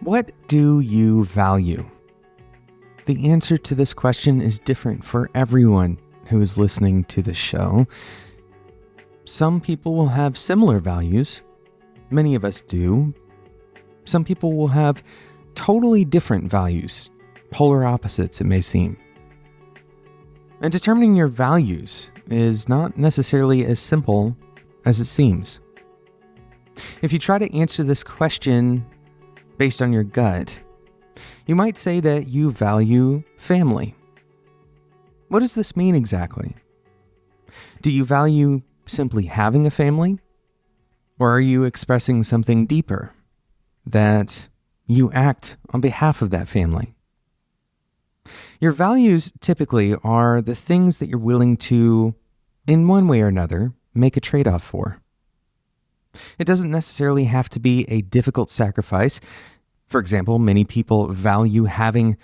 What do you value? The answer to this question is different for everyone who is listening to the show. Some people will have similar values. Many of us do. Some people will have totally different values, polar opposites it may seem. And determining your values is not necessarily as simple as it seems. If you try to answer this question based on your gut, you might say that you value family. What does this mean exactly? Do you value simply having a family? Or are you expressing something deeper, that you act on behalf of that family? Your values typically are the things that you're willing to, in one way or another, make a trade-off for. It doesn't necessarily have to be a difficult sacrifice. For example, many people value having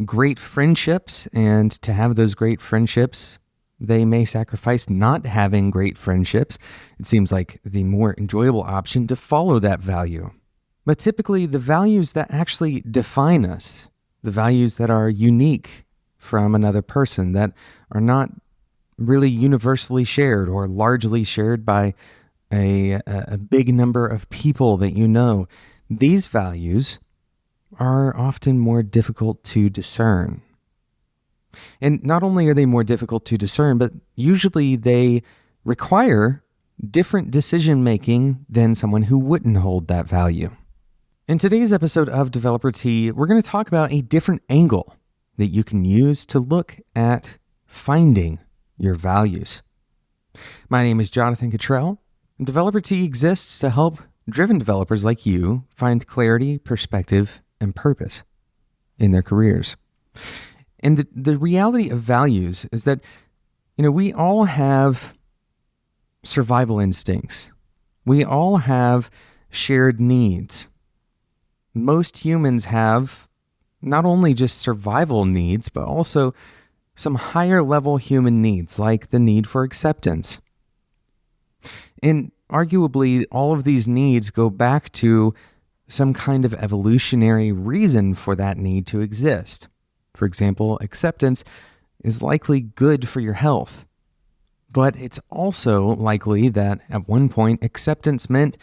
great friendships, and to have those great friendships, they may sacrifice not having great friendships. It seems like the more enjoyable option to follow that value. But typically, the values that actually define us, the values that are unique from another person, that are not really universally shared or largely shared by a big number of people that you know, these values are often more difficult to discern. And not only are they more difficult to discern, but usually they require different decision making than someone who wouldn't hold that value. In today's episode of Developer Tea, we're going to talk about a different angle that you can use to look at finding your values. My name is Jonathan Cottrell, and Developer Tea exists to help driven developers like you find clarity, perspective, and purpose in their careers. And the reality of values is that, we all have survival instincts. We all have shared needs. Most humans have not only just survival needs, but also some higher level human needs, like the need for acceptance. And arguably, all of these needs go back to some kind of evolutionary reason for that need to exist. For example, acceptance is likely good for your health. But it's also likely that at one point, acceptance meant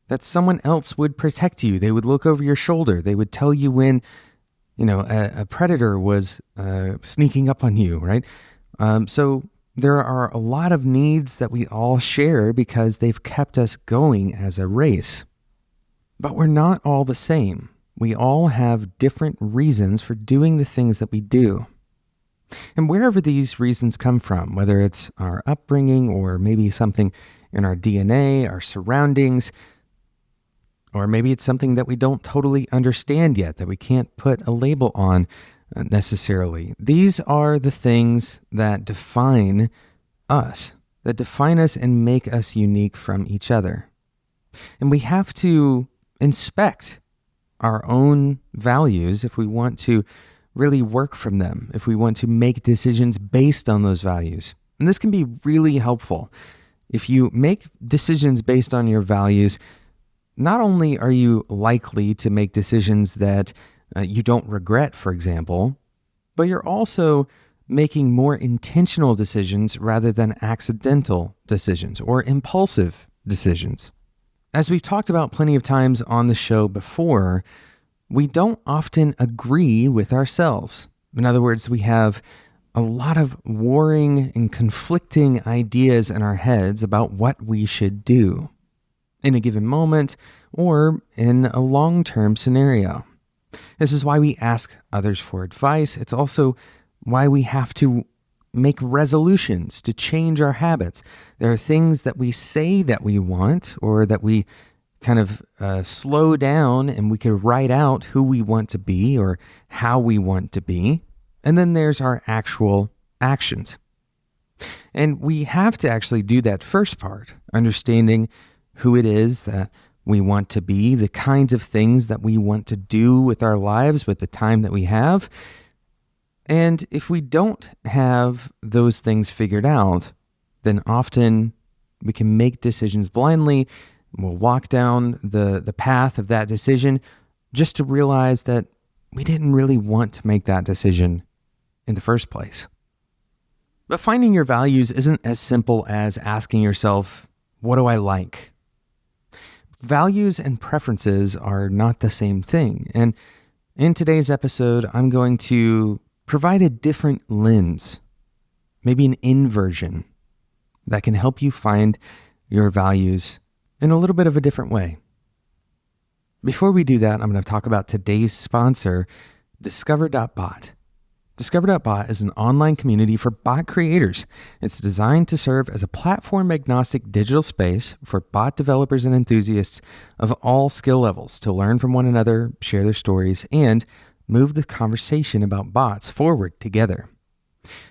that someone else would protect you. They would look over your shoulder. They would tell you when, a predator was sneaking up on you, right? So there are a lot of needs that we all share because they've kept us going as a race. But we're not all the same. We all have different reasons for doing the things that we do. And wherever these reasons come from, whether it's our upbringing or maybe something in our DNA, our surroundings, or maybe it's something that we don't totally understand yet, that we can't put a label on necessarily. These are the things that define us and make us unique from each other. And we have to inspect our own values if we want to really work from them, if we want to make decisions based on those values. And this can be really helpful. If you make decisions based on your values, not only are you likely to make decisions that you don't regret, for example, but you're also making more intentional decisions rather than accidental decisions or impulsive decisions. As we've talked about plenty of times on the show before, we don't often agree with ourselves. In other words, we have a lot of warring and conflicting ideas in our heads about what we should do in a given moment or in a long-term scenario. This is why we ask others for advice. It's also why we have to make resolutions to change our habits. There are things that we say that we want, or that we kind of slow down and we can write out who we want to be or how we want to be. And then there's our actual actions. And we have to actually do that first part, understanding who it is that we want to be, the kinds of things that we want to do with our lives, with the time that we have. And if we don't have those things figured out, then often we can make decisions blindly. We'll walk down the path of that decision just to realize that we didn't really want to make that decision in the first place. But finding your values isn't as simple as asking yourself, what do I like? Values and preferences are not the same thing. And in today's episode, I'm going to provide a different lens, maybe an inversion, that can help you find your values in a little bit of a different way. Before we do that, I'm going to talk about today's sponsor, Discover.bot. Discover.bot is an online community for bot creators. It's designed to serve as a platform-agnostic digital space for bot developers and enthusiasts of all skill levels to learn from one another, share their stories, and move the conversation about bots forward together.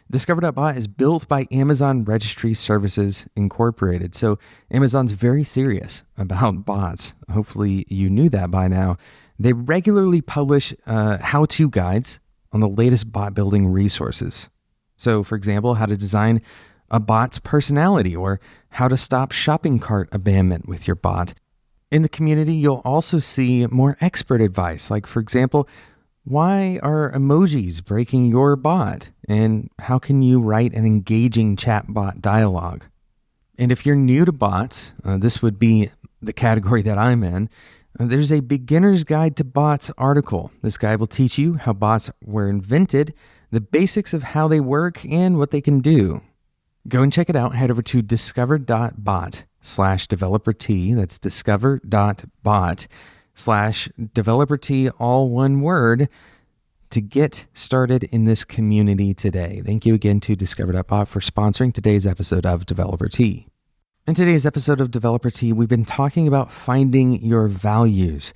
Discover.bot is built by Amazon Registry Services Incorporated, so Amazon's very serious about bots. Hopefully you knew that by now. They regularly publish how-to guides on the latest bot building resources. So, for example, how to design a bot's personality or how to stop shopping cart abandonment with your bot. In the community, you'll also see more expert advice, like, for example, why are emojis breaking your bot? And how can you write an engaging chatbot dialogue? And if you're new to bots, this would be the category that I'm in. There's a beginner's guide to bots article. This guide will teach you how bots were invented, the basics of how they work, and what they can do. Go and check it out. Head over to discover.bot/developer-T. That's discover.bot/developer-T, all one word, to get started in this community today. Thank you again to Discover.bot for sponsoring today's episode of Developer Tea. In today's episode of Developer Tea, we've been talking about finding your values.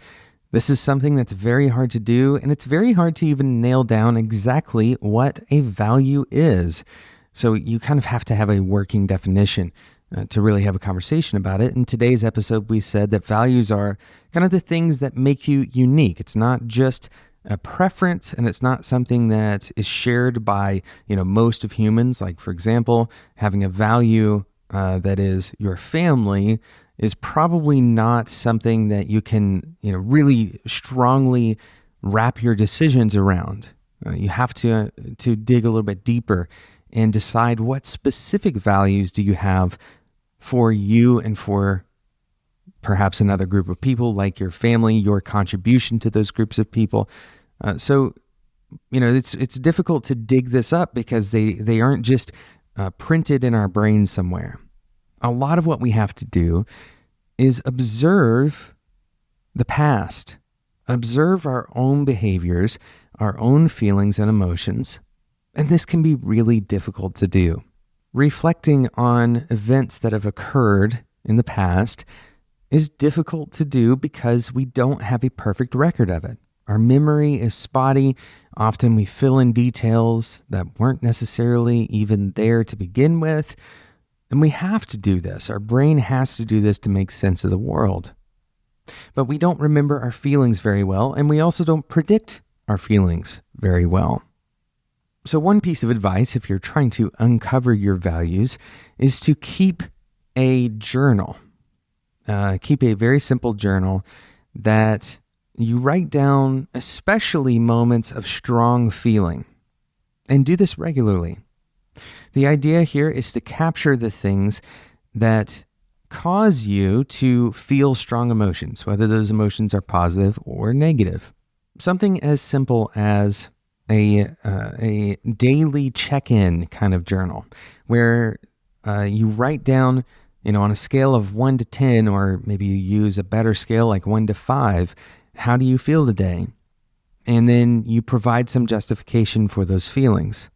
This is something that's very hard to do, and it's very hard to even nail down exactly what a value is. So you kind of have to have a working definition to really have a conversation about it. In today's episode, we said that values are kind of the things that make you unique. It's not just a preference, and it's not something that is shared by, most of humans. Like, for example, having a value that is your family is probably not something that you can, really strongly wrap your decisions around. You have to dig a little bit deeper and decide what specific values do you have for you and for perhaps another group of people, like your family, your contribution to those groups of people. So it's difficult to dig this up because they aren't just printed in our brain somewhere. A lot of what we have to do is observe the past, observe our own behaviors, our own feelings and emotions, and this can be really difficult to do. Reflecting on events that have occurred in the past is difficult to do because we don't have a perfect record of it. Our memory is spotty. Often we fill in details that weren't necessarily even there to begin with. And we have to do this. Our brain has to do this to make sense of the world. But we don't remember our feelings very well, and we also don't predict our feelings very well. So one piece of advice, if you're trying to uncover your values, is to keep a journal. Keep a very simple journal that you write down especially moments of strong feeling. And do this regularly. The idea here is to capture the things that cause you to feel strong emotions, whether those emotions are positive or negative. Something as simple as a daily check-in kind of journal where you write down, on a scale of 1 to 10, or maybe you use a better scale like 1 to 5, how do you feel today? And then you provide some justification for those feelings.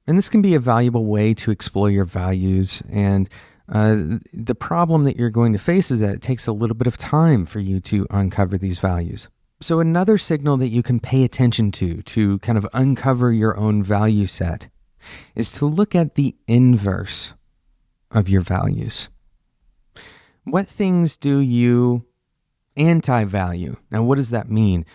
And this can be a valuable way to explore your values. And the problem that you're going to face is that it takes a little bit of time for you to uncover these values. So another signal that you can pay attention to kind of uncover your own value set, is to look at the inverse of your values. What things do you anti-value? Now, what does that mean?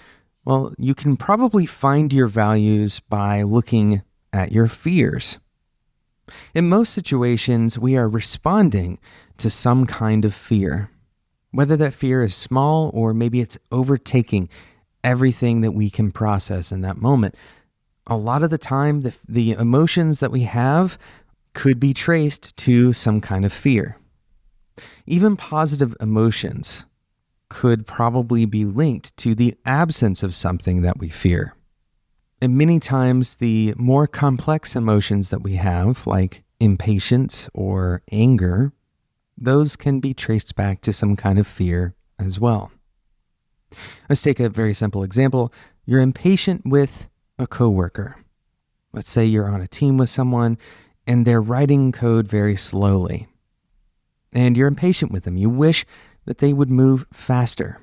Well, you can probably find your values by looking at your fears. In most situations, we are responding to some kind of fear. Whether that fear is small or maybe it's overtaking everything that we can process in that moment. A lot of the time, the emotions that we have could be traced to some kind of fear. Even positive emotions could probably be linked to the absence of something that we fear. And many times, the more complex emotions that we have, like impatience or anger, those can be traced back to some kind of fear as well. Let's take a very simple example. You're impatient with a coworker. Let's say you're on a team with someone and they're writing code very slowly. And you're impatient with them. You wish that they would move faster.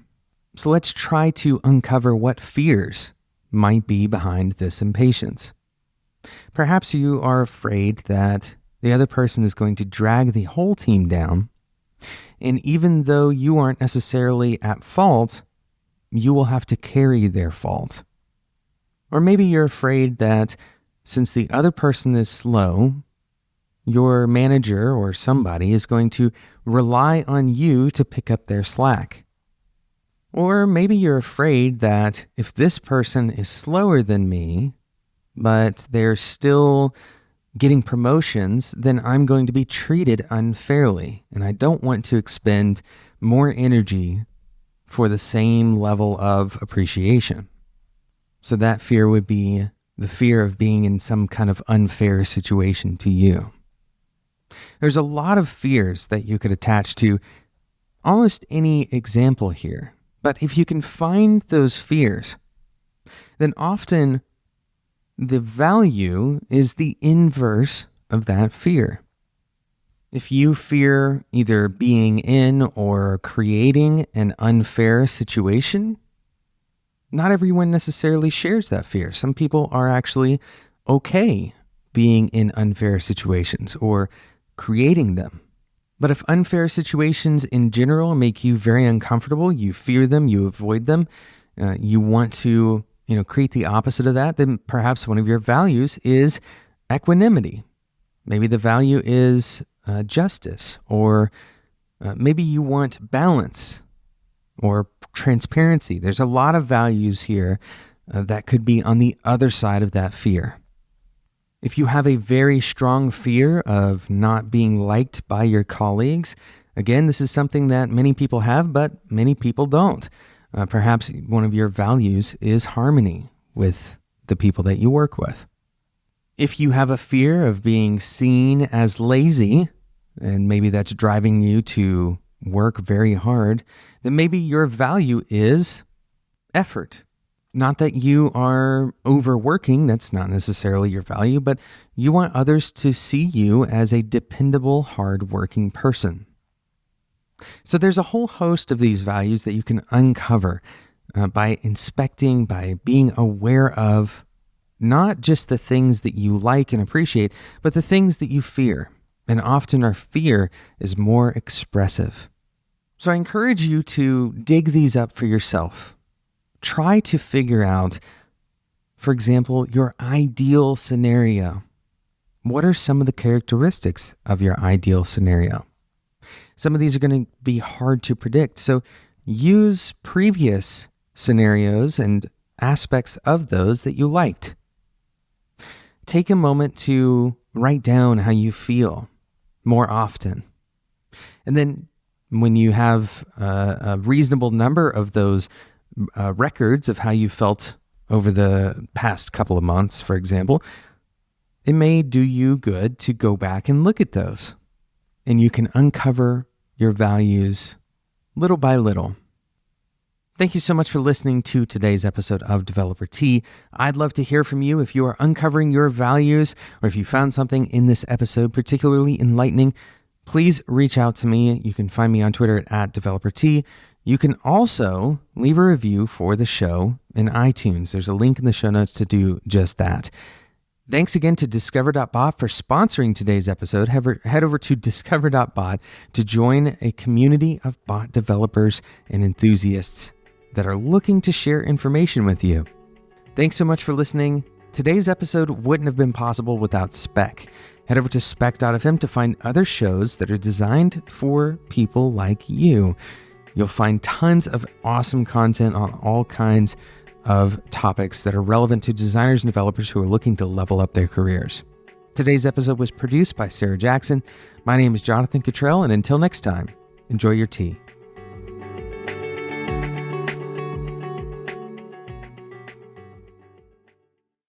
So let's try to uncover what fears might be behind this impatience. Perhaps you are afraid that the other person is going to drag the whole team down, and even though you aren't necessarily at fault, you will have to carry their fault. Or maybe you're afraid that since the other person is slow, your manager or somebody is going to rely on you to pick up their slack. Or maybe you're afraid that if this person is slower than me, but they're still getting promotions, then I'm going to be treated unfairly. And I don't want to expend more energy for the same level of appreciation. So that fear would be the fear of being in some kind of unfair situation to you. There's a lot of fears that you could attach to almost any example here. But if you can find those fears, then often the value is the inverse of that fear. If you fear either being in or creating an unfair situation, not everyone necessarily shares that fear. Some people are actually okay being in unfair situations or creating them. But if unfair situations in general make you very uncomfortable, you fear them, you avoid them, you want to create the opposite of that, then perhaps one of your values is equanimity. Maybe the value is justice, or maybe you want balance or transparency. There's a lot of values here that could be on the other side of that fear. If you have a very strong fear of not being liked by your colleagues, again, this is something that many people have, but many people don't. Perhaps one of your values is harmony with the people that you work with. If you have a fear of being seen as lazy, and maybe that's driving you to work very hard, then maybe your value is effort. Not that you are overworking, that's not necessarily your value, but you want others to see you as a dependable, hardworking person. So there's a whole host of these values that you can uncover by inspecting, by being aware of not just the things that you like and appreciate, but the things that you fear. And often our fear is more expressive. So I encourage you to dig these up for yourself. Try to figure out, for example, your ideal scenario. What are some of the characteristics of your ideal scenario? Some of these are going to be hard to predict. So use previous scenarios and aspects of those that you liked. Take a moment to write down how you feel more often. And then when you have a reasonable number of those records of how you felt over the past couple of months, for example, it may do you good to go back and look at those. And you can uncover your values little by little. Thank you so much for listening to today's episode of Developer Tea. I'd love to hear from you if you are uncovering your values or if you found something in this episode particularly enlightening. Please reach out to me. You can find me on Twitter at DeveloperT. You can also leave a review for the show in iTunes. There's a link in the show notes to do just that. Thanks again to Discover.bot for sponsoring today's episode. Head over to Discover.bot to join a community of bot developers and enthusiasts that are looking to share information with you. Thanks so much for listening. Today's episode wouldn't have been possible without Spec. Head over to spec.fm to find other shows that are designed for people like you. You'll find tons of awesome content on all kinds of topics that are relevant to designers and developers who are looking to level up their careers. Today's episode was produced by Sarah Jackson. My name is Jonathan Cottrell, and until next time, enjoy your tea.